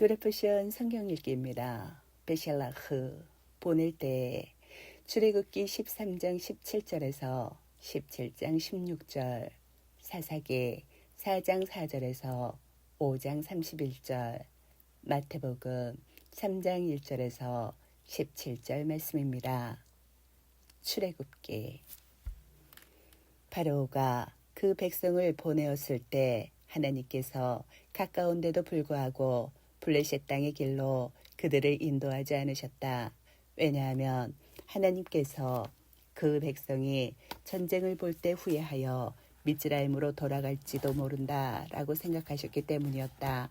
드레프션 성경 읽기입니다. 베샬라흐 보낼 때 출애굽기 13장 17절에서 17장 16절, 사사기 4장 4절에서 5장 31절, 마태복음 3장 1절에서 17절 말씀입니다. 출애굽기. 바로가 그 백성을 보내었을 때 하나님께서 가까운데도 불구하고 블레셋 땅의 길로 그들을 인도하지 않으셨다. 왜냐하면 하나님께서 그 백성이 전쟁을 볼 때 후회하여 미즈라임으로 돌아갈지도 모른다라고 생각하셨기 때문이었다.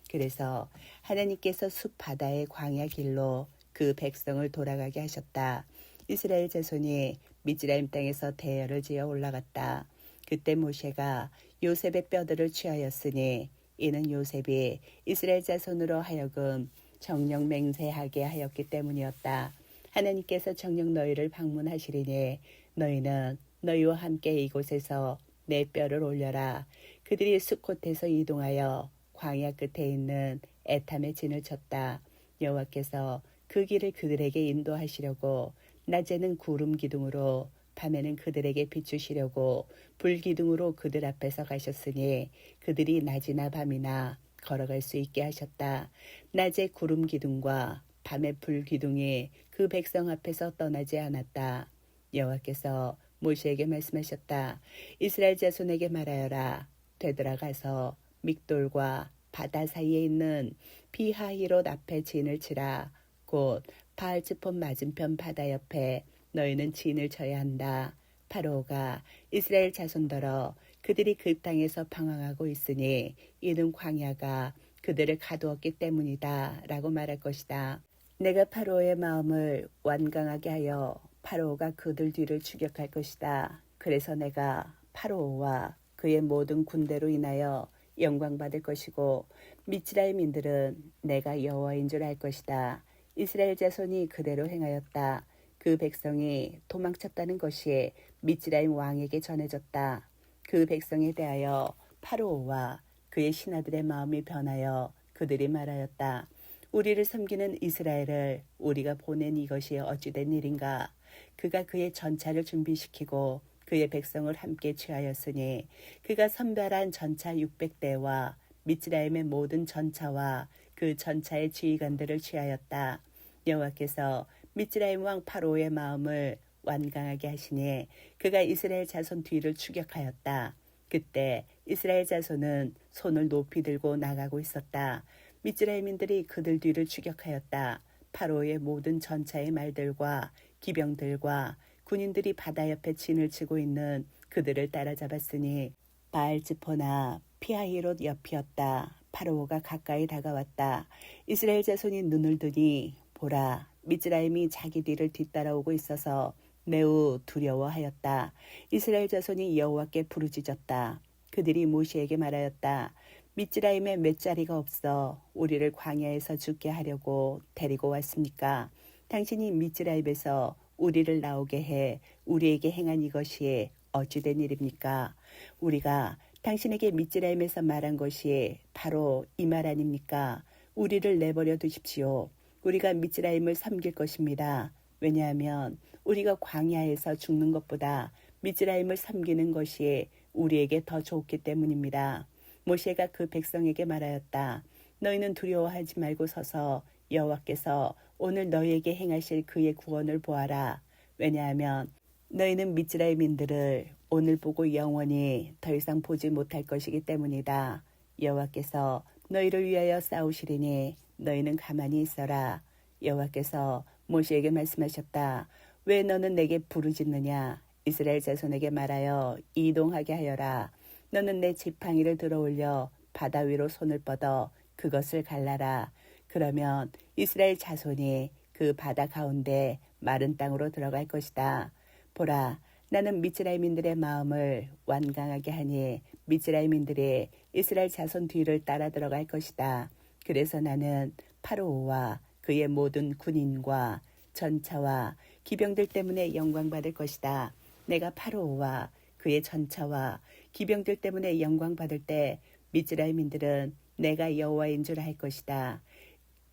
그래서 하나님께서 숲 바다의 광야 길로 그 백성을 돌아가게 하셨다. 이스라엘 자손이 미즈라임 땅에서 대열을 지어 올라갔다. 그때 모세가 요셉의 뼈들을 취하였으니 이는 요셉이 이스라엘 자손으로 하여금 정령 맹세하게 하였기 때문이었다. 하나님께서 정령 너희를 방문하시리니 너희는 너희와 함께 이곳에서 내 뼈를 올려라. 그들이 수콧에서 이동하여 광야 끝에 있는 에탐의 진을 쳤다. 여호와께서 그 길을 그들에게 인도하시려고 낮에는 구름 기둥으로 밤에는 그들에게 비추시려고 불기둥으로 그들 앞에서 가셨으니 그들이 낮이나 밤이나 걸어갈 수 있게 하셨다. 낮에 구름 기둥과 밤에 불기둥이 그 백성 앞에서 떠나지 않았다. 여호와께서 모세에게 말씀하셨다. 이스라엘 자손에게 말하여라. 되돌아가서 믹돌과 바다 사이에 있는 비하히롯 앞에 진을 치라. 곧 바알츠폰 맞은편 바다 옆에 너희는 진을 쳐야 한다. 파로가 이스라엘 자손더러 그들이 그 땅에서 방황하고 있으니 이는 광야가 그들을 가두었기 때문이다 라고 말할 것이다. 내가 파로의 마음을 완강하게 하여 파로가 그들 뒤를 추격할 것이다. 그래서 내가 파로와 그의 모든 군대로 인하여 영광 받을 것이고 미즈라임인들은 내가 여호와인 줄 알 것이다. 이스라엘 자손이 그대로 행하였다. 그 백성이 도망쳤다는 것이 미즈라임 왕에게 전해졌다. 그 백성에 대하여 파로와 그의 신하들의 마음이 변하여 그들이 말하였다. 우리를 섬기는 이스라엘을 우리가 보낸 이것이 어찌된 일인가. 그가 그의 전차를 준비시키고 그의 백성을 함께 취하였으니 그가 선별한 전차 600대와 미즈라임의 모든 전차와 그 전차의 지휘관들을 취하였다. 여호와께서 미즈라임 왕 파로의 마음을 완강하게 하시니 그가 이스라엘 자손 뒤를 추격하였다. 그때 이스라엘 자손은 손을 높이 들고 나가고 있었다. 미즈라임인들이 그들 뒤를 추격하였다. 파로의 모든 전차의 말들과 기병들과 군인들이 바다 옆에 진을 치고 있는 그들을 따라잡았으니 바알츠포나 피하히롯 옆이었다. 파로가 가까이 다가왔다. 이스라엘 자손이 눈을 뜨니 보라, 미즈라임이 자기 뒤를 뒤따라오고 있어서 매우 두려워하였다. 이스라엘 자손이 여호와께 부르짖었다. 그들이 모세에게 말하였다. 미즈라임에 몇 자리가 없어 우리를 광야에서 죽게 하려고 데리고 왔습니까? 당신이 미즈라임에서 우리를 나오게 해 우리에게 행한 이것이 어찌된 일입니까? 우리가 당신에게 미즈라임에서 말한 것이 바로 이 말 아닙니까? 우리를 내버려 두십시오. 우리가 미즈라임을 섬길 것입니다. 왜냐하면 우리가 광야에서 죽는 것보다 미즈라임을 섬기는 것이 우리에게 더 좋기 때문입니다. 모세가 그 백성에게 말하였다. 너희는 두려워하지 말고 서서 여호와께서 오늘 너희에게 행하실 그의 구원을 보아라. 왜냐하면 너희는 미즈라임인들을 오늘 보고 영원히 더 이상 보지 못할 것이기 때문이다. 여호와께서 너희를 위하여 싸우시리니 너희는 가만히 있어라. 여호와께서 모세에게 말씀하셨다. 왜 너는 내게 부르짖느냐? 이스라엘 자손에게 말하여 이동하게 하여라. 너는 내 지팡이를 들어올려 바다 위로 손을 뻗어 그것을 갈라라. 그러면 이스라엘 자손이 그 바다 가운데 마른 땅으로 들어갈 것이다. 보라, 나는 미즈라임인들의 마음을 완강하게 하니 미즈라임인들이 이스라엘 자손 뒤를 따라 들어갈 것이다. 그래서 나는 파로와 그의 모든 군인과 전차와 기병들 때문에 영광 받을 것이다. 내가 파로와 그의 전차와 기병들 때문에 영광 받을 때 미즈라임인들은 내가 여호와인 줄 알 것이다.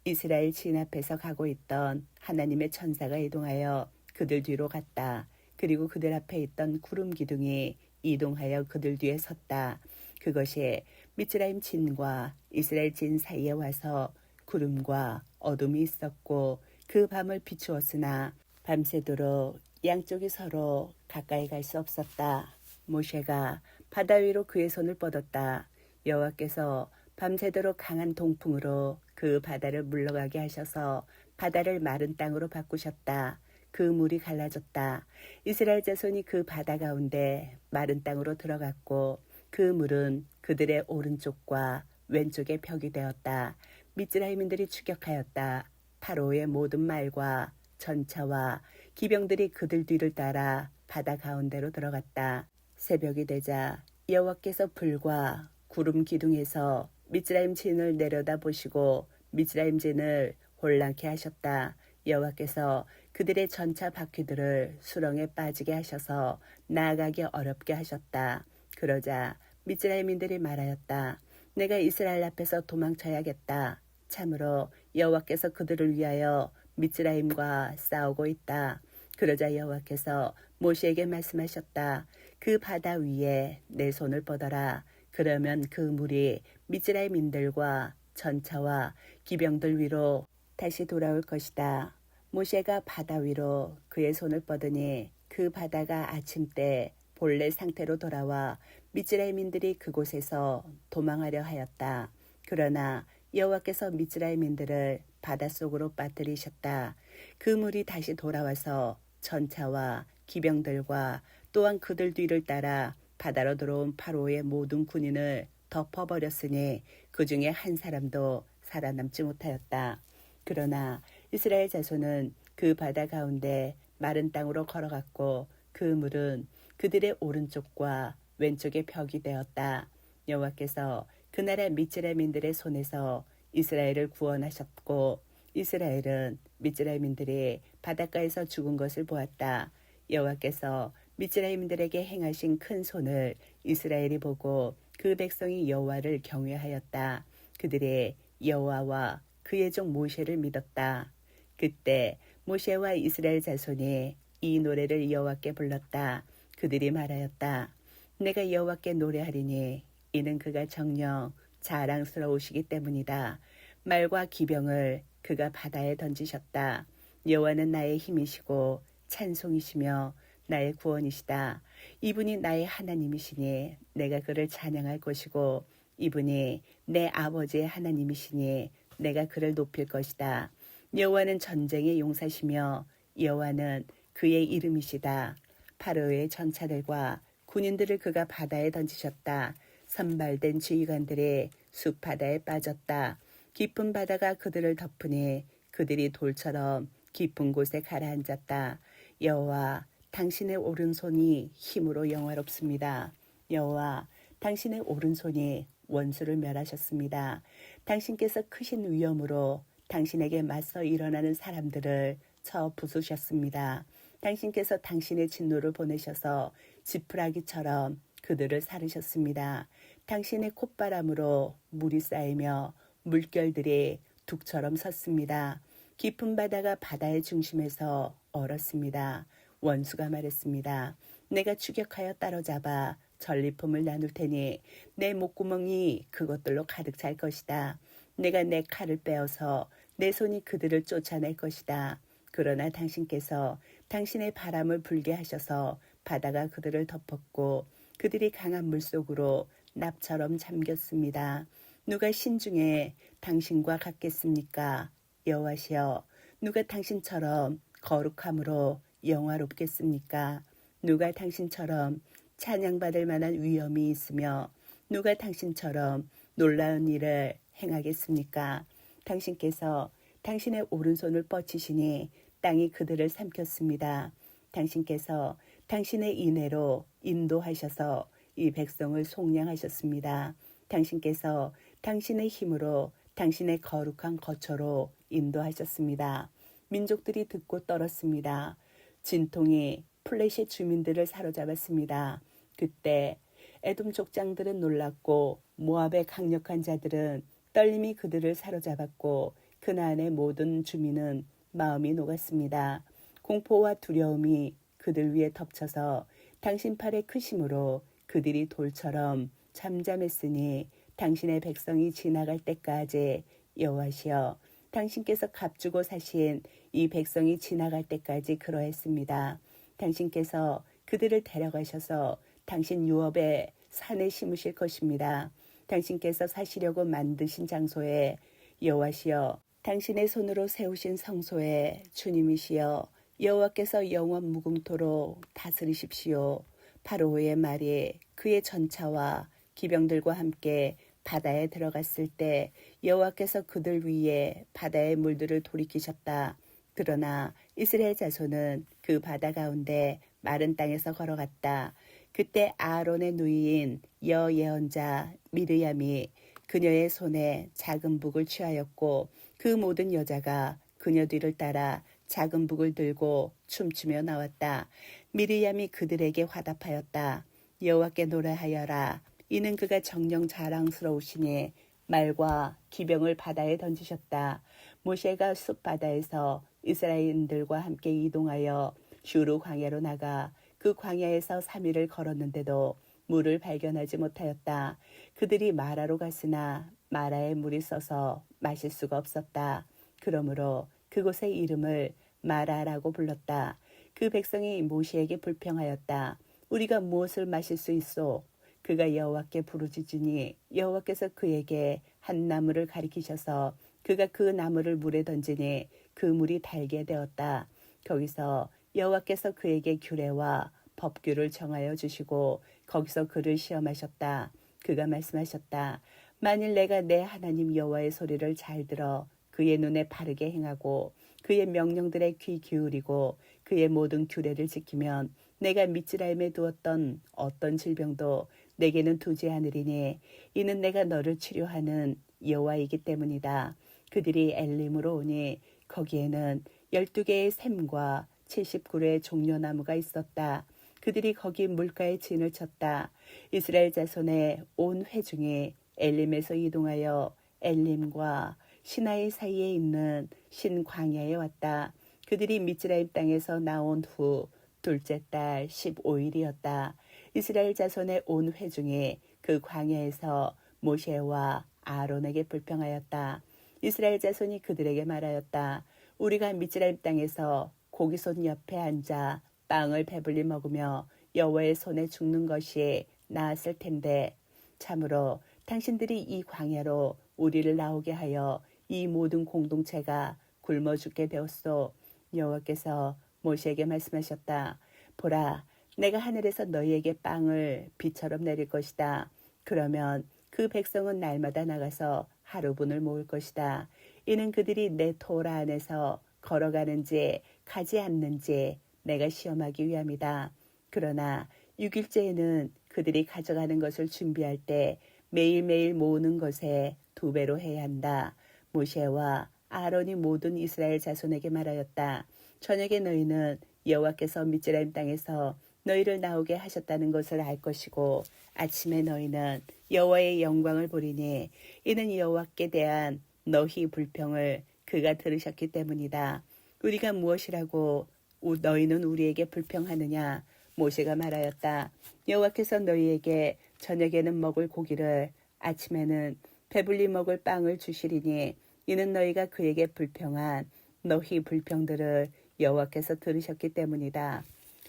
이스라엘 진 앞에서 가고 있던 하나님의 천사가 이동하여 그들 뒤로 갔다. 그리고 그들 앞에 있던 구름 기둥이 이동하여 그들 뒤에 섰다. 그것이 미스라임 진과 이스라엘 진 사이에 와서 구름과 어둠이 있었고 그 밤을 비추었으나 밤새도록 양쪽이 서로 가까이 갈 수 없었다. 모세가 바다 위로 그의 손을 뻗었다. 여호와께서 밤새도록 강한 동풍으로 그 바다를 물러가게 하셔서 바다를 마른 땅으로 바꾸셨다. 그 물이 갈라졌다. 이스라엘 자손이 그 바다 가운데 마른 땅으로 들어갔고 그 물은 그들의 오른쪽과 왼쪽에 벽이 되었다. 미스라임인들이 추격하였다. 파로의 모든 말과 전차와 기병들이 그들 뒤를 따라 바다 가운데로 들어갔다. 새벽이 되자 여호와께서 불과 구름 기둥에서 미스라임 진을 내려다보시고 미스라임 진을 혼란케 하셨다. 여호와께서 그들의 전차 바퀴들을 수렁에 빠지게 하셔서 나아가기 어렵게 하셨다. 그러자 미스라임인들이 말하였다. 내가 이스라엘 앞에서 도망쳐야겠다. 참으로 여호와께서 그들을 위하여 미스라임과 싸우고 있다. 그러자 여호와께서 모세에게 말씀하셨다. 그 바다 위에 내 손을 뻗어라. 그러면 그 물이 미스라임인들과 전차와 기병들 위로 다시 돌아올 것이다. 모세가 바다 위로 그의 손을 뻗으니 그 바다가 아침 때 본래 상태로 돌아와 미스라임인들이 그곳에서 도망하려 하였다. 그러나 여호와께서 미스라임인들을 바닷속으로 빠뜨리셨다. 그 물이 다시 돌아와서 전차와 기병들과 또한 그들 뒤를 따라 바다로 들어온 파로의 모든 군인을 덮어버렸으니 그 중에 한 사람도 살아남지 못하였다. 그러나 이스라엘 자손은 그 바다 가운데 마른 땅으로 걸어갔고 그 물은 그들의 오른쪽과 왼쪽에 벽이 되었다. 여호와께서 그 나라 미스라임인들의 손에서 이스라엘을 구원하셨고 이스라엘은 미스라임인들이 바닷가에서 죽은 것을 보았다. 여호와께서 미스라임인들에게 행하신 큰 손을 이스라엘이 보고 그 백성이 여호와를 경외하였다. 그들이 여호와와 그의 종 모세를 믿었다. 그때 모세와 이스라엘 자손이 이 노래를 여호와께 불렀다. 그들이 말하였다. 내가 여호와께 노래하리니 이는 그가 정녕 자랑스러우시기 때문이다. 말과 기병을 그가 바다에 던지셨다. 여호와는 나의 힘이시고 찬송이시며 나의 구원이시다. 이분이 나의 하나님이시니 내가 그를 찬양할 것이고 이분이 내 아버지의 하나님이시니 내가 그를 높일 것이다. 여호와는 전쟁의 용사시며 여호와는 그의 이름이시다. 파로의 전차들과 군인들을 그가 바다에 던지셨다. 선발된 지휘관들이 숲 바다에 빠졌다. 깊은 바다가 그들을 덮으니 그들이 돌처럼 깊은 곳에 가라앉았다. 여호와, 당신의 오른손이 힘으로 영화롭습니다. 여호와, 당신의 오른손이 원수를 멸하셨습니다. 당신께서 크신 위엄으로 당신에게 맞서 일어나는 사람들을 쳐 부수셨습니다. 당신께서 당신의 진노를 보내셔서 지푸라기처럼 그들을 사르셨습니다. 당신의 콧바람으로 물이 쌓이며 물결들이 둑처럼 섰습니다. 깊은 바다가 바다의 중심에서 얼었습니다. 원수가 말했습니다. 내가 추격하여 따로잡아 전리품을 나눌 테니 내 목구멍이 그것들로 가득 찰 것이다. 내가 내 칼을 빼어서 내 손이 그들을 쫓아낼 것이다. 그러나 당신께서 당신의 바람을 불게 하셔서 바다가 그들을 덮었고 그들이 강한 물속으로 납처럼 잠겼습니다. 누가 신중에 당신과 같겠습니까? 여호와시여, 누가 당신처럼 거룩함으로 영화롭겠습니까? 누가 당신처럼 찬양받을 만한 위엄이 있으며 누가 당신처럼 놀라운 일을 행하겠습니까? 당신께서 당신의 오른손을 뻗치시니 땅이 그들을 삼켰습니다. 당신께서 당신의 인애로 인도하셔서 이 백성을 속량하셨습니다. 당신께서 당신의 힘으로 당신의 거룩한 거처로 인도하셨습니다. 민족들이 듣고 떨었습니다. 진통이 플레셋 주민들을 사로잡았습니다. 그때 에돔 족장들은 놀랐고 모압의 강력한 자들은 떨림이 그들을 사로잡았고 그나안의 모든 주민은 마음이 녹았습니다. 공포와 두려움이 그들 위에 덮쳐서 당신 팔의 크심으로 그들이 돌처럼 잠잠했으니 당신의 백성이 지나갈 때까지 여호와시여 당신께서 값주고 사신 이 백성이 지나갈 때까지 그러했습니다. 당신께서 그들을 데려가셔서 당신 유업의 산에 심으실 것입니다. 당신께서 사시려고 만드신 장소에 여호와시여 당신의 손으로 세우신 성소에 주님이시여 여호와께서 영원 무궁토록 다스리십시오. 바로의 말이 그의 전차와 기병들과 함께 바다에 들어갔을 때 여호와께서 그들 위에 바다의 물들을 돌이키셨다. 그러나 이스라엘 자손은 그 바다 가운데 마른 땅에서 걸어갔다. 그때 아론의 누이인 여예언자 미르얌이 그녀의 손에 작은 북을 취하였고 그 모든 여자가 그녀 뒤를 따라 작은 북을 들고 춤추며 나왔다. 미르얌이 그들에게 화답하였다. 여호와께 노래하여라. 이는 그가 정녕 자랑스러우시니 말과 기병을 바다에 던지셨다. 모세가 숲바다에서 이스라엘인들과 함께 이동하여 슈르 광야로 나가 그 광야에서 3일을 걸었는데도 물을 발견하지 못하였다. 그들이 마라로 갔으나 마라에 물이 써서 마실 수가 없었다. 그러므로 그곳의 이름을 마라라고 불렀다. 그 백성이 모세에게 불평하였다. 우리가 무엇을 마실 수 있소? 그가 여호와께 부르짖으니 여호와께서 그에게 한 나무를 가리키셔서 그가 그 나무를 물에 던지니 그 물이 달게 되었다. 거기서 여호와께서 그에게 규례와 법규를 정하여 주시고 거기서 그를 시험하셨다. 그가 말씀하셨다. 만일 내가 내 하나님 여호와의 소리를 잘 들어 그의 눈에 바르게 행하고 그의 명령들에 귀 기울이고 그의 모든 규례를 지키면 내가 미tzraim에 두었던 어떤 질병도 내게는 두지 않으리니 이는 내가 너를 치료하는 여호와이기 때문이다. 그들이 엘림으로 오니 거기에는 12개의 샘과 79류의 종려나무가 있었다. 그들이 거기 물가에 진을 쳤다. 이스라엘 자손의 온 회중이 엘림에서 이동하여 엘림과 시나이 사이에 있는 신광야에 왔다. 그들이 미tzraim 땅에서 나온 후 둘째 달 15일이었다. 이스라엘 자손의 온 회중이 그 광야에서 모세와 아론에게 불평하였다. 이스라엘 자손이 그들에게 말하였다. 우리가 미tzraim 땅에서 고기손 옆에 앉아 빵을 배불리 먹으며 여호와의 손에 죽는 것이 나았을 텐데 참으로 당신들이 이 광야로 우리를 나오게 하여 이 모든 공동체가 굶어 죽게 되었소. 여호와께서 모세에게 말씀하셨다. 보라, 내가 하늘에서 너희에게 빵을 비처럼 내릴 것이다. 그러면 그 백성은 날마다 나가서 하루분을 모을 것이다. 이는 그들이 내 토라 안에서 걸어가는지 가지 않는지 내가 시험하기 위함이다. 그러나 6일째에는 그들이 가져가는 것을 준비할 때 매일매일 모으는 것에 2배로 해야 한다. 모세와 아론이 모든 이스라엘 자손에게 말하였다. 저녁에 너희는 여호와께서 미tzraim 땅에서 너희를 나오게 하셨다는 것을 알 것이고 아침에 너희는 여호와의 영광을 보리니 이는 여호와께 대한 너희 불평을 그가 들으셨기 때문이다. 우리가 무엇이라고 너희는 우리에게 불평하느냐? 모세가 말하였다. 여호와께서 너희에게 저녁에는 먹을 고기를 아침에는 배불리 먹을 빵을 주시리니 이는 너희가 그에게 불평한 너희 불평들을 여호와께서 들으셨기 때문이다.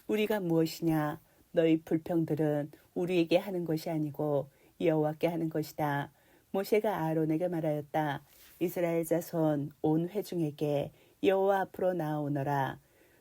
우리가 무엇이냐? 너희 불평들은 우리에게 하는 것이 아니고 여호와께 하는 것이다. 모세가 아론에게 말하였다. 이스라엘 자손 온 회중에게 여호와 앞으로 나아오너라.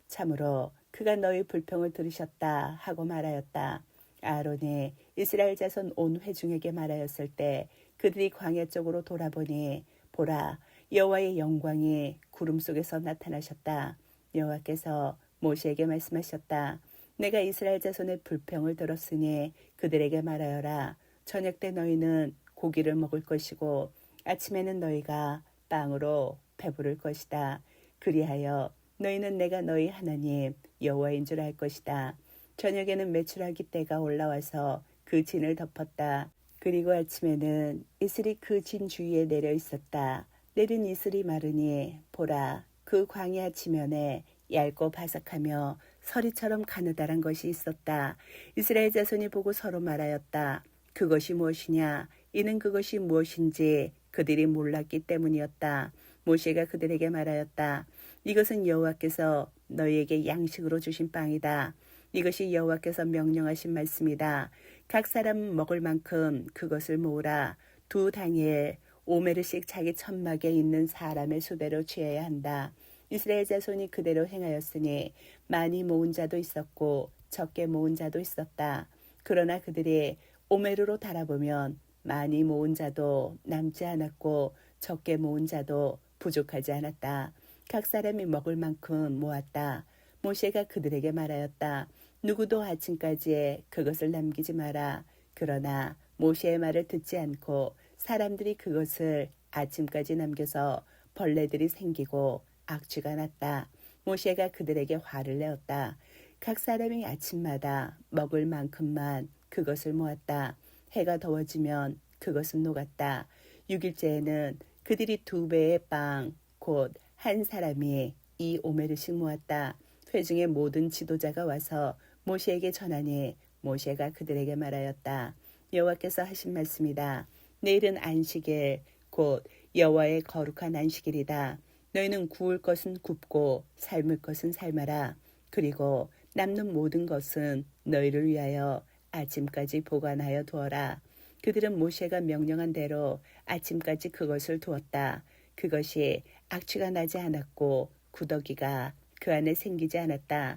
참으로 그가 너희 불평을 들으셨다 하고 말하였다. 아론이 이스라엘 자손 온 회중에게 말하였을 때 그들이 광야 쪽으로 돌아보니 보라, 여호와의 영광이 구름 속에서 나타나셨다. 여호와께서 모세에게 말씀하셨다. 내가 이스라엘 자손의 불평을 들었으니 그들에게 말하여라. 저녁 때 너희는 고기를 먹을 것이고 아침에는 너희가 빵으로 배부를 것이다. 그리하여 너희는 내가 너희 하나님 여호와인 줄 알 것이다. 저녁에는 메추라기 때가 올라와서 그 진을 덮었다. 그리고 아침에는 이슬이 그 진 주위에 내려 있었다. 내린 이슬이 마르니 보라, 그 광야 지면에 얇고 바삭하며 서리처럼 가느다란 것이 있었다. 이스라엘 자손이 보고 서로 말하였다. 그것이 무엇이냐? 이는 그것이 무엇인지 그들이 몰랐기 때문이었다. 모세가 그들에게 말하였다. 이것은 여호와께서 너희에게 양식으로 주신 빵이다. 이것이 여호와께서 명령하신 말씀이다. 각 사람 먹을 만큼 그것을 모으라. 두 당일 오메르씩 자기 천막에 있는 사람의 수대로 취해야 한다. 이스라엘 자손이 그대로 행하였으니 많이 모은 자도 있었고 적게 모은 자도 있었다. 그러나 그들이 오메르로 달아보면 많이 모은 자도 남지 않았고 적게 모은 자도 부족하지 않았다. 각 사람이 먹을 만큼 모았다. 모세가 그들에게 말하였다. 누구도 아침까지에 그것을 남기지 마라. 그러나 모세의 말을 듣지 않고 사람들이 그것을 아침까지 남겨서 벌레들이 생기고 악취가 났다. 모세가 그들에게 화를 내었다. 각 사람이 아침마다 먹을 만큼만 그것을 모았다. 해가 더워지면 그것은 녹았다. 6일째에는 그들이 2배의 빵, 곧 한 사람이 이 오메르씩 모았다. 회중의 모든 지도자가 와서 모세에게 전하니 모세가 그들에게 말하였다. 여호와께서 하신 말씀이다. 내일은 안식일, 곧 여호와의 거룩한 안식일이다. 너희는 구울 것은 굽고 삶을 것은 삶아라. 그리고 남는 모든 것은 너희를 위하여 아침까지 보관하여 두어라. 그들은 모세가 명령한 대로 아침까지 그것을 두었다. 그것이 악취가 나지 않았고 구더기가 그 안에 생기지 않았다.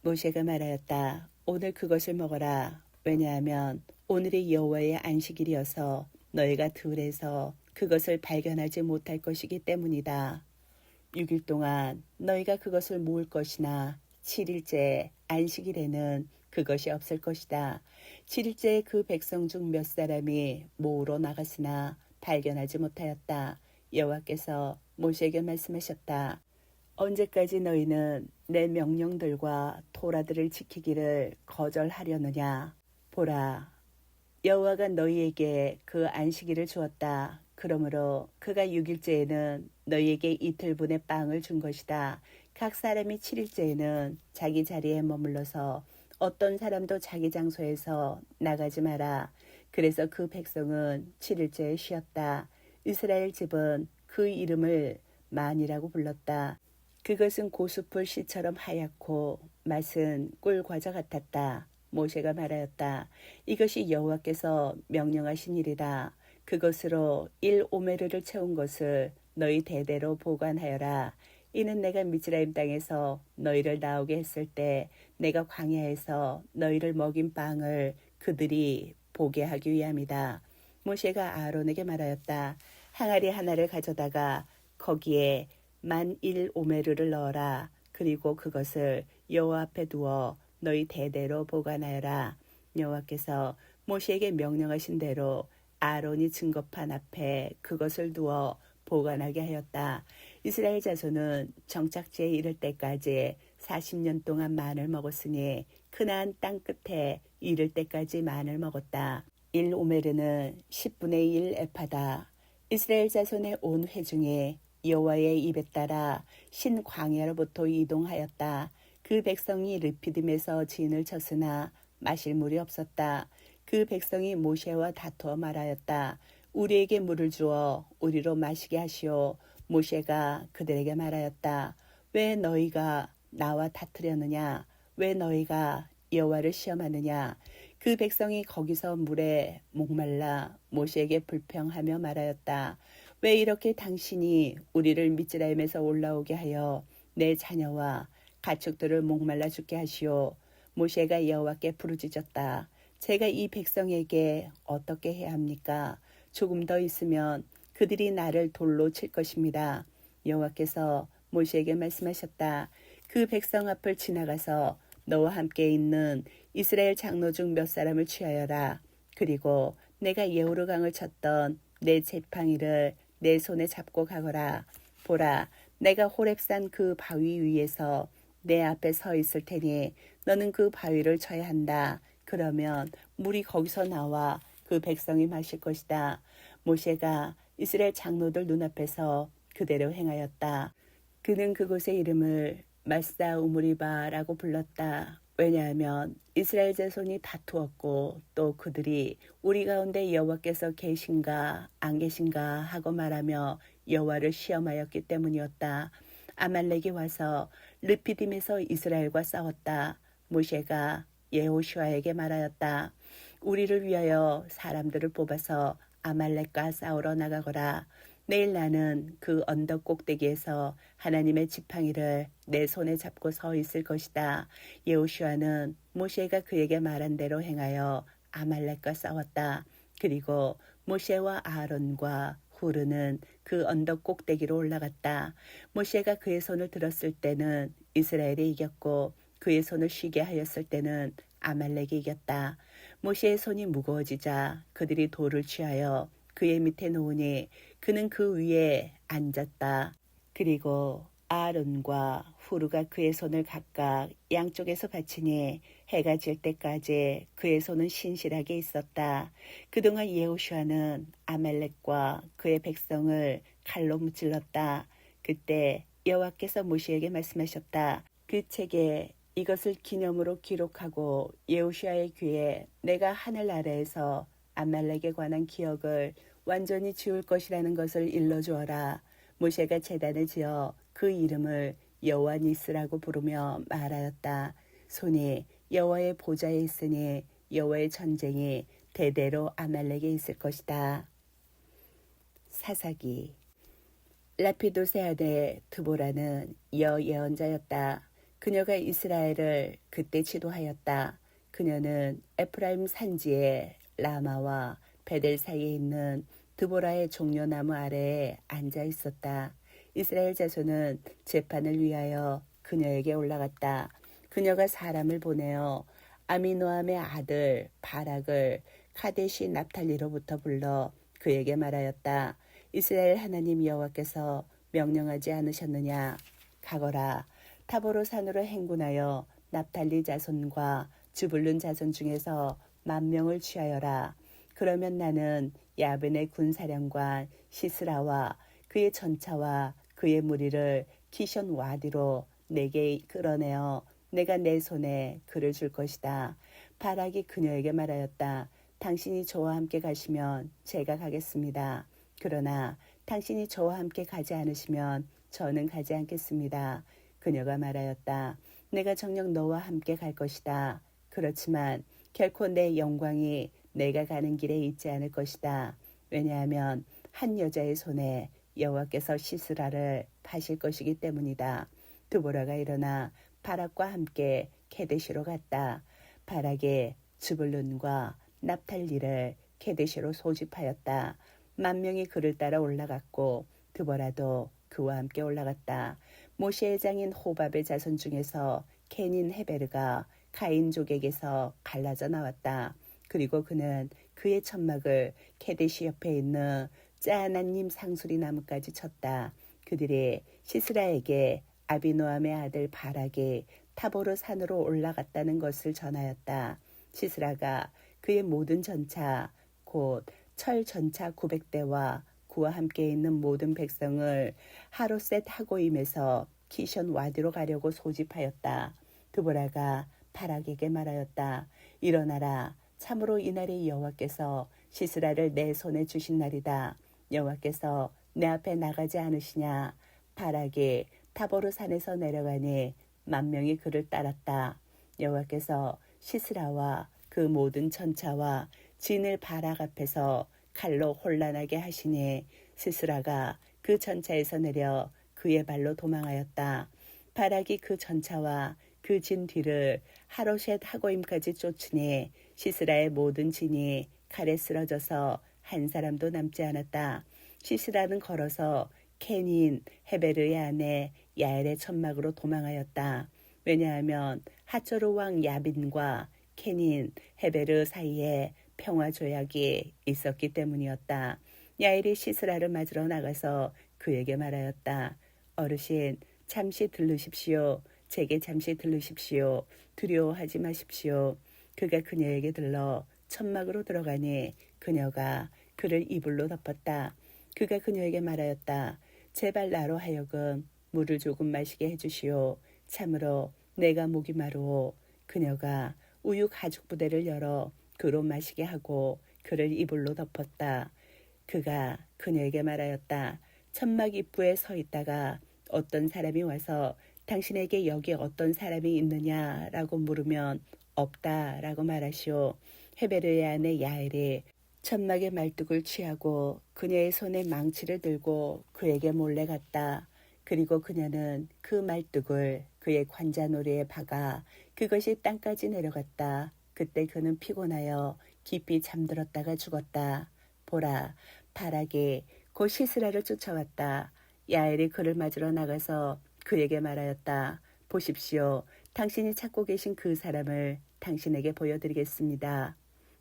모세가 말하였다. 오늘 그것을 먹어라. 왜냐하면 오늘이 여호와의 안식일이어서 너희가 들에서 그것을 발견하지 못할 것이기 때문이다. 6일 동안 너희가 그것을 모을 것이나 7일째 안식일에는 그것이 없을 것이다. 7일째에 그 백성 중 몇 사람이 모으러 나갔으나 발견하지 못하였다. 여호와께서 모세에게 말씀하셨다. 언제까지 너희는 내 명령들과 토라들을 지키기를 거절하려느냐? 보라, 여호와가 너희에게 그 안식일을 주었다. 그러므로 그가 6일째에는 너희에게 이틀분의 빵을 준 것이다. 각 사람이 7일째에는 자기 자리에 머물러서 어떤 사람도 자기 장소에서 나가지 마라. 그래서 그 백성은 7일째에 쉬었다. 이스라엘 집은 그 이름을 만이라고 불렀다. 그것은 고수풀 씨처럼 하얗고 맛은 꿀과자 같았다. 모세가 말하였다. 이것이 여호와께서 명령하신 일이다. 그것으로 1오메르를 채운 것을 너희 대대로 보관하여라. 이는 내가 미즈라임 땅에서 너희를 나오게 했을 때 내가 광야에서 너희를 먹인 빵을 그들이 보게 하기 위함이다. 모세가 아론에게 말하였다. 항아리 하나를 가져다가 거기에 1오메르를 넣어라. 그리고 그것을 여호와 앞에 두어 너희 대대로 보관하여라. 여호와께서 모세에게 명령하신 대로 아론이 증거판 앞에 그것을 두어 보관하게 하였다. 이스라엘 자손은 정착지에 이를 때까지 40년 동안 만을 먹었으니 그나안 땅 끝에 이를 때까지 만을 먹었다. 1오메르는 10분의 1 에파다. 이스라엘 자손의 온 회중에 여호와의 입에 따라 신 광야로부터 이동하였다. 그 백성이 르피딤에서 진을 쳤으나 마실 물이 없었다. 그 백성이 모세와 다투어 말하였다. 우리에게 물을 주어 우리로 마시게 하시오. 모세가 그들에게 말하였다. 왜 너희가 나와 다투려느냐? 왜 너희가 여호와를 시험하느냐? 그 백성이 거기서 물에 목말라 모세에게 불평하며 말하였다. 왜 이렇게 당신이 우리를 미즈라임에서 올라오게 하여 내 자녀와 가축들을 목말라 죽게 하시오. 모세가 여호와께 부르짖었다. 제가 이 백성에게 어떻게 해야 합니까? 조금 더 있으면 그들이 나를 돌로 칠 것입니다. 여호와께서 모세에게 말씀하셨다. 그 백성 앞을 지나가서 너와 함께 있는 이스라엘 장로 중 몇 사람을 취하여라. 그리고 내가 예후르강을 쳤던 내 지팡이를 내 손에 잡고 가거라. 보라, 내가 호렙산 그 바위 위에서 내 앞에 서 있을 테니 너는 그 바위를 쳐야 한다. 그러면 물이 거기서 나와 그 백성이 마실 것이다. 모세가 이스라엘 장로들 눈앞에서 그대로 행하였다. 그는 그곳의 이름을 마사 우므리바라고 불렀다. 왜냐하면 이스라엘 자손이 다투었고 또 그들이 우리 가운데 여호와께서 계신가 안 계신가 하고 말하며 여호와를 시험하였기 때문이었다. 아말렉이 와서 르피딤에서 이스라엘과 싸웠다. 모세가 여호슈아에게 말하였다. 우리를 위하여 사람들을 뽑아서 아말렉과 싸우러 나가거라. 내일 나는 그 언덕 꼭대기에서 하나님의 지팡이를 내 손에 잡고 서 있을 것이다. 여호슈아는 모세가 그에게 말한 대로 행하여 아말렉과 싸웠다. 그리고 모세와 아론과 후르는 그 언덕 꼭대기로 올라갔다. 모세가 그의 손을 들었을 때는 이스라엘이 이겼고 그의 손을 쉬게 하였을 때는 아말렉이 이겼다. 모세의 손이 무거워지자 그들이 돌을 취하여 그의 밑에 놓으니 그는 그 위에 앉았다. 그리고 아론과 후르가 그의 손을 각각 양쪽에서 받치니 해가 질 때까지 그의 손은 신실하게 있었다. 그동안 여호슈아는 아말렉과 그의 백성을 칼로 무찔렀다. 그때 여호와께서 모세에게 말씀하셨다. 그 책에 이것을 기념으로 기록하고 여호슈아의 귀에 내가 하늘 아래에서 아말렉에 관한 기억을 완전히 지울 것이라는 것을 일러주어라. 모세가 제단을 지어 그 이름을 여호와 니스라고 부르며 말하였다. 손이 여호와의 보좌에 있으니 여호와의 전쟁이 대대로 아말렉에 있을 것이다. 사사기. 라피도세 아들 드보라는 여예언자였다. 그녀가 이스라엘을 그때 지도하였다. 그녀는 에프라임 산지의 라마와 베델 사이에 있는 드보라의 종려나무 아래에 앉아 있었다. 이스라엘 자손은 재판을 위하여 그녀에게 올라갔다. 그녀가 사람을 보내어 아미노함의 아들 바락을 카데시 납탈리로부터 불러 그에게 말하였다. 이스라엘 하나님 여호와께서 명령하지 않으셨느냐? 가거라. 타보로 산으로 행군하여 납탈리 자손과 주불룬 자손 중에서 10,000명을 취하여라. 그러면 나는 야벤의 군사령관 시스라와 그의 전차와 그의 무리를 키션 와디로 내게 끌어내어 내가 내 손에 그를 줄 것이다. 바락이 그녀에게 말하였다. 당신이 저와 함께 가시면 제가 가겠습니다. 그러나 당신이 저와 함께 가지 않으시면 저는 가지 않겠습니다. 그녀가 말하였다. 내가 정녕 너와 함께 갈 것이다. 그렇지만 결코 내 영광이 내가 가는 길에 있지 않을 것이다. 왜냐하면 한 여자의 손에 여호와께서 시스라를 파실 것이기 때문이다. 드보라가 일어나 바락과 함께 케데시로 갔다. 바락이 주불룬과 납탈리를 케데시로 소집하였다. 10,000명이 그를 따라 올라갔고 드보라도 그와 함께 올라갔다. 모세의 장인 호밥의 자손 중에서 켄인 헤베르가 가인족에게서 갈라져 나왔다. 그리고 그는 그의 천막을 케데시 옆에 있는 짜하나님 상수리 나무까지 쳤다. 그들이 시스라에게 아비노함의 아들 바락이 타보르 산으로 올라갔다는 것을 전하였다. 시스라가 그의 모든 전차 곧 철 전차 900대와 그와 함께 있는 모든 백성을 하롯셋 하고임에서 키션 와디로 가려고 소집하였다. 드보라가 바락에게 말하였다. 일어나라. 참으로 이날이 여호와께서 시스라를 내 손에 주신 날이다. 여호와께서 내 앞에 나가지 않으시냐. 바락이 타보르 산에서 내려가니 10,000명이 그를 따랐다. 여호와께서 시스라와 그 모든 전차와 진을 바락 앞에서 칼로 혼란하게 하시니 시스라가 그 전차에서 내려 그의 발로 도망하였다. 바락이 그 전차와 그 진 뒤를 하로셋 하고임까지 쫓으니 시스라의 모든 진이 칼에 쓰러져서 한 사람도 남지 않았다. 시스라는 걸어서 켄인 헤베르의 아내 야엘의 천막으로 도망하였다. 왜냐하면 하초르 왕 야빈과 켄인 헤베르 사이에 평화 조약이 있었기 때문이었다. 야엘이 시스라를 맞으러 나가서 그에게 말하였다. 어르신, 잠시 들르십시오. 제게 잠시 들르십시오. 두려워하지 마십시오. 그가 그녀에게 들러 천막으로 들어가니 그녀가 그를 이불로 덮었다. 그가 그녀에게 말하였다. 제발 나로 하여금 물을 조금 마시게 해주시오. 참으로 내가 목이 마르오. 그녀가 우유 가죽 부대를 열어 그로 마시게 하고 그를 이불로 덮었다. 그가 그녀에게 말하였다. 천막 입구에 서 있다가 어떤 사람이 와서 당신에게 여기 어떤 사람이 있느냐라고 물으면 없다라고 말하시오. 헤베르의 아내 야엘이 천막의 말뚝을 취하고 그녀의 손에 망치를 들고 그에게 몰래 갔다. 그리고 그녀는 그 말뚝을 그의 관자놀이에 박아 그것이 땅까지 내려갔다. 그때 그는 피곤하여 깊이 잠들었다가 죽었다. 보라, 바락이 곧 시스라를 쫓아왔다. 야엘이 그를 맞으러 나가서 그에게 말하였다. 보십시오. 당신이 찾고 계신 그 사람을 당신에게 보여드리겠습니다.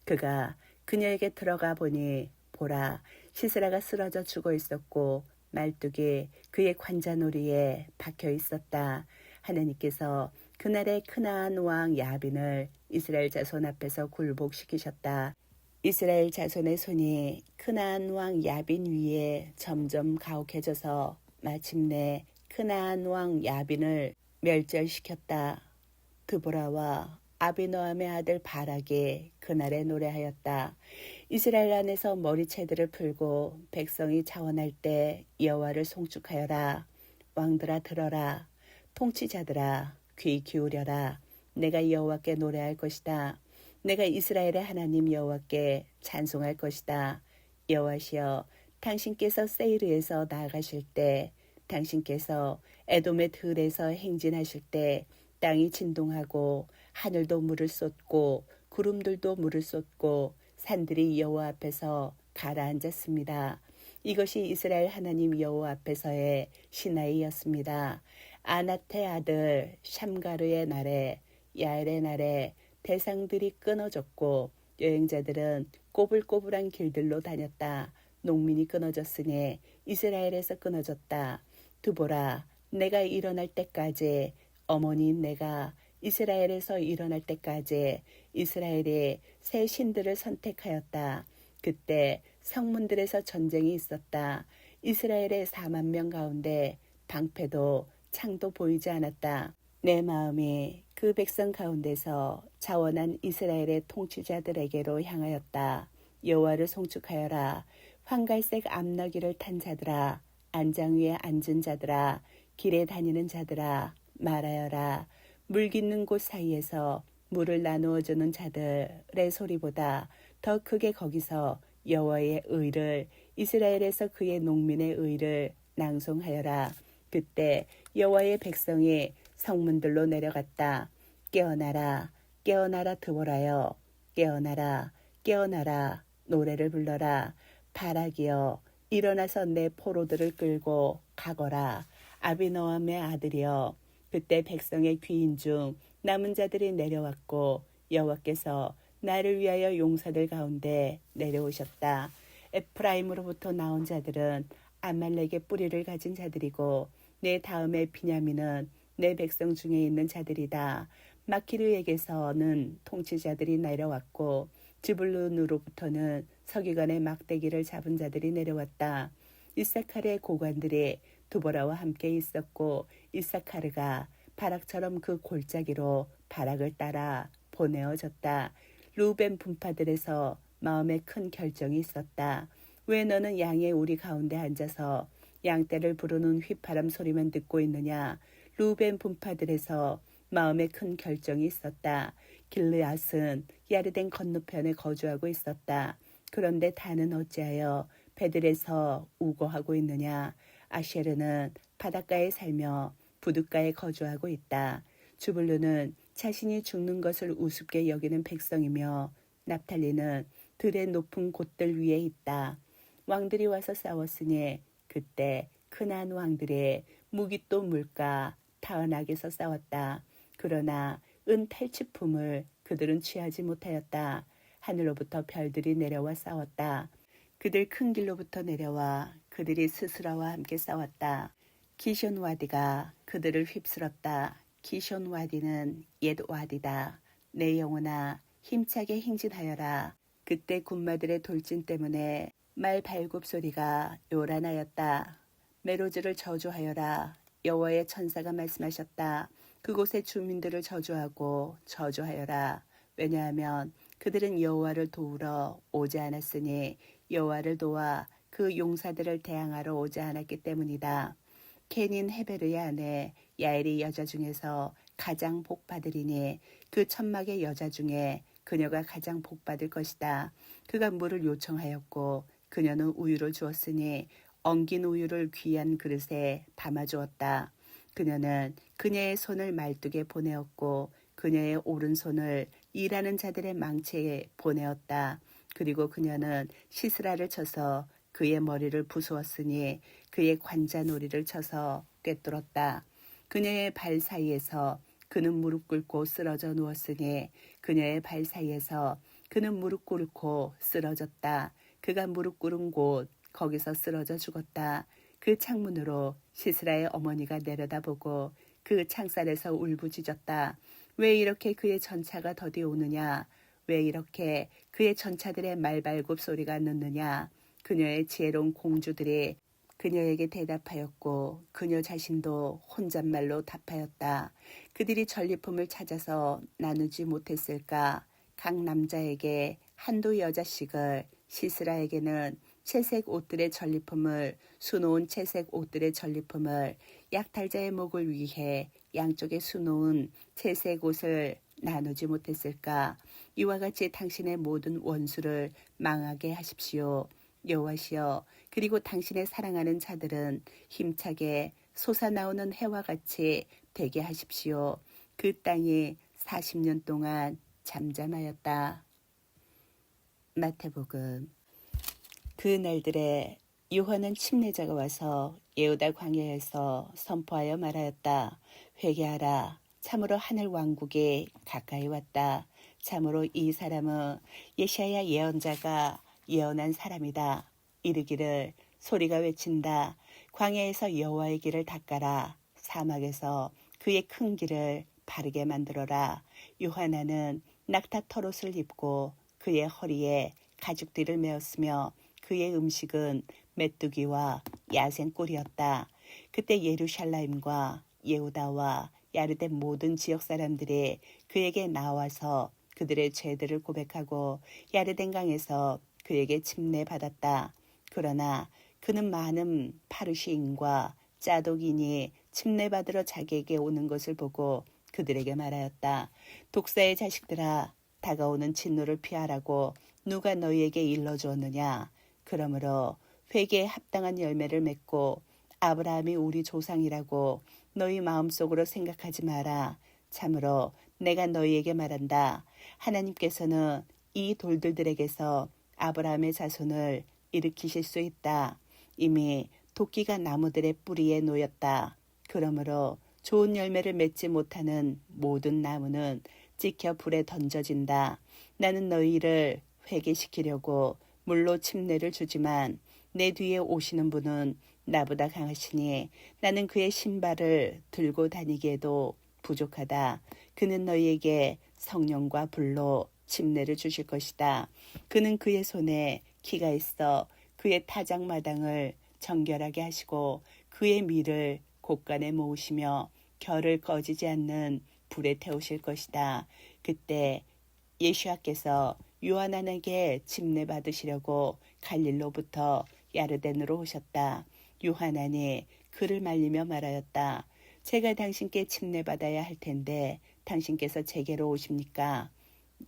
그가 그녀에게 들어가 보니 보라, 시스라가 쓰러져 죽어 있었고 말뚝이 그의 관자놀이에 박혀 있었다. 하나님께서 그날의 크나안 왕 야빈을 이스라엘 자손 앞에서 굴복시키셨다. 이스라엘 자손의 손이 크나안 왕 야빈 위에 점점 가혹해져서 마침내 크나안 왕 야빈을 멸절시켰다. 드보라와 아비노함의 아들 바락이 그날에 노래하였다. 이스라엘 안에서 머리채들을 풀고 백성이 자원할 때 여호와를 송축하여라. 왕들아 들어라. 통치자들아 귀 기울여라. 내가 여호와께 노래할 것이다. 내가 이스라엘의 하나님 여호와께 찬송할 것이다. 여호와시여, 당신께서 세이르에서 나아가실 때, 당신께서 에돔의 들에서 행진하실 때 땅이 진동하고 하늘도 물을 쏟고 구름들도 물을 쏟고 산들이 여호와 앞에서 가라앉았습니다. 이것이 이스라엘 하나님 여호와 앞에서의 시나이였습니다. 아나트의 아들 샴가르의 날에 야엘의 날에 대상들이 끊어졌고 여행자들은 꼬불꼬불한 길들로 다녔다. 농민이 끊어졌으니 이스라엘에서 끊어졌다. 드보라, 내가 일어날 때까지 어머니 내가 이스라엘에서 일어날 때까지 이스라엘이 새 신들을 선택하였다. 그때 성문들에서 전쟁이 있었다. 이스라엘의 4만 명 가운데 방패도 창도 보이지 않았다. 내 마음이 그 백성 가운데서 자원한 이스라엘의 통치자들에게로 향하였다. 여호와를 송축하여라. 황갈색 암나귀를 탄 자들아, 안장 위에 앉은 자들아, 길에 다니는 자들아, 말하여라. 물 깃는 곳 사이에서 물을 나누어 주는 자들의 소리보다 더 크게 거기서 여호와의 의를, 이스라엘에서 그의 농민의 의를 낭송하여라. 그때 여호와의 백성이 성문들로 내려갔다. 깨어나라, 깨어나라 드보라여, 깨어나라, 깨어나라, 노래를 불러라. 바락이여, 일어나서 내 포로들을 끌고 가거라. 아비노함의 아들이여. 그때 백성의 귀인 중 남은 자들이 내려왔고 여호와께서 나를 위하여 용사들 가운데 내려오셨다. 에프라임으로부터 나온 자들은 아말렉의 뿌리를 가진 자들이고 내 다음에 비냐민은 내 백성 중에 있는 자들이다. 마키르에게서는 통치자들이 내려왔고 즈불룬으로부터는 서기관의 막대기를 잡은 자들이 내려왔다. 이사카르의 고관들이 드보라와 함께 있었고 이사카르가 바락처럼 그 골짜기로 바락을 따라 보내어졌다. 루벤 분파들에서 마음에 큰 결정이 있었다. 왜 너는 양의 우리 가운데 앉아서 양떼를 부르는 휘파람 소리만 듣고 있느냐. 루벤 분파들에서 마음에 큰 결정이 있었다. 길르앗은 야르덴 건너편에 거주하고 있었다. 그런데 다는 어찌하여 베들에서 우거하고 있느냐. 아셰르는 바닷가에 살며 부둣가에 거주하고 있다. 주불루는 자신이 죽는 것을 우습게 여기는 백성이며 납탈리는 들의 높은 곳들 위에 있다. 왕들이 와서 싸웠으니 그때 크나안 왕들의 무깃도 물가 타은악에서 싸웠다. 그러나 은 탈취품을 그들은 취하지 못하였다. 하늘로부터 별들이 내려와 싸웠다. 그들 큰 길로부터 내려와 그들이 스스라와 함께 싸웠다. 기숑 와디가 그들을 휩쓸었다. 기숑 와디는 옛 와디다. 내 영혼아 힘차게 행진하여라. 그때 군마들의 돌진 때문에 말 발굽 소리가 요란하였다. 메로즈를 저주하여라. 여호와의 천사가 말씀하셨다. 그곳의 주민들을 저주하고 저주하여라. 왜냐하면 그들은 여호와를 도우러 오지 않았으니 여호와를 도와 그 용사들을 대항하러 오지 않았기 때문이다. 켄인 헤베르의 아내 야엘이 여자 중에서 가장 복받으리니 그 천막의 여자 중에 그녀가 가장 복받을 것이다. 그가 물을 요청하였고 그녀는 우유를 주었으니 엉긴 우유를 귀한 그릇에 담아주었다. 그녀는 그녀의 손을 말뚝에 보내었고 그녀의 오른손을 일하는 자들의 망치에 보내었다. 그리고 그녀는 시스라를 쳐서 그의 머리를 부수었으니 그의 관자놀이를 쳐서 꿰뚫었다. 그녀의 발 사이에서 그는 무릎 꿇고 쓰러져 누웠으니 그녀의 발 사이에서 그는 무릎 꿇고 쓰러졌다. 그가 무릎 꿇은 곳 거기서 쓰러져 죽었다. 그 창문으로 시스라의 어머니가 내려다보고 그 창살에서 울부짖었다. 왜 이렇게 그의 전차가 더디 오느냐? 왜 이렇게 그의 전차들의 말발굽 소리가 늦느냐? 그녀의 지혜로운 공주들이 그녀에게 대답하였고 그녀 자신도 혼잣말로 답하였다. 그들이 전리품을 찾아서 나누지 못했을까? 각 남자에게 한두 여자씩을, 시스라에게는 채색 옷들의 전리품을, 수놓은 채색 옷들의 전리품을, 약탈자의 목을 위해 양쪽에 수놓은 채색 옷을 나누지 못했을까? 이와 같이 당신의 모든 원수를 망하게 하십시오. 여호와시여, 그리고 당신의 사랑하는 자들은 힘차게 솟아나오는 해와 같이 되게 하십시오. 그 땅이 40년 동안 잠잠하였다. 마태복음. 그 날들에 요한은 침례자가 와서 예후다 광야에서 선포하여 말하였다. 회개하라. 참으로 하늘 왕국이 가까이 왔다. 참으로 이 사람은 예샤야 예언자가 예언한 사람이다. 이르기를 소리가 외친다. 광야에서 여호와의 길을 닦아라. 사막에서 그의 큰 길을 바르게 만들어라. 요하나는 낙타 털옷을 입고 그의 허리에 가죽띠를 메었으며 그의 음식은 메뚜기와 야생꿀이었다. 그때 예루살렘과 예후다와 야르된 모든 지역 사람들이 그에게 나와서 그들의 죄들을 고백하고 야르된 강에서 그에게 침례받았다. 그러나 그는 많은 파르시인과 짜독인이 침례받으러 자기에게 오는 것을 보고 그들에게 말하였다. 독사의 자식들아, 다가오는 진노를 피하라고 누가 너희에게 일러주었느냐? 그러므로 회개에 합당한 열매를 맺고 아브라함이 우리 조상이라고 너희 마음속으로 생각하지 마라. 참으로 내가 너희에게 말한다. 하나님께서는 이 돌들에게서 아브라함의 자손을 일으키실 수 있다. 이미 도끼가 나무들의 뿌리에 놓였다. 그러므로 좋은 열매를 맺지 못하는 모든 나무는 찍혀 불에 던져진다. 나는 너희를 회개시키려고 물로 침례를 주지만 내 뒤에 오시는 분은 나보다 강하시니 나는 그의 신발을 들고 다니기에도 부족하다. 그는 너희에게 성령과 불로 침례를 주실 것이다. 그는 그의 손에 키가 있어 그의 타작마당을 정결하게 하시고 그의 밀을 곳간에 모으시며 결을 꺼지지 않는 불에 태우실 것이다. 그때 예수께서 요하난에게 침례 받으시려고 갈릴로부터 야르덴으로 오셨다. 요하난이 그를 말리며 말하였다. 제가 당신께 침례 받아야 할 텐데 당신께서 제게로 오십니까?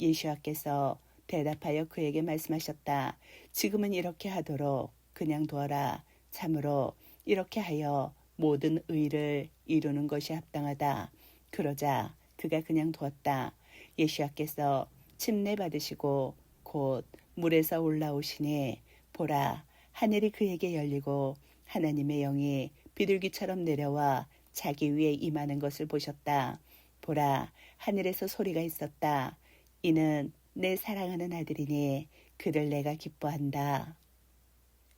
예수께서 대답하여 그에게 말씀하셨다. 지금은 이렇게 하도록 그냥 두어라. 참으로 이렇게 하여 모든 의를 이루는 것이 합당하다. 그러자 그가 그냥 두었다. 예수께서 침례 받으시고 곧 물에서 올라오시니 보라, 하늘이 그에게 열리고 하나님의 영이 비둘기처럼 내려와 자기 위에 임하는 것을 보셨다. 보라, 하늘에서 소리가 있었다. 이는 내 사랑하는 아들이니 그를 내가 기뻐한다.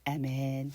아멘.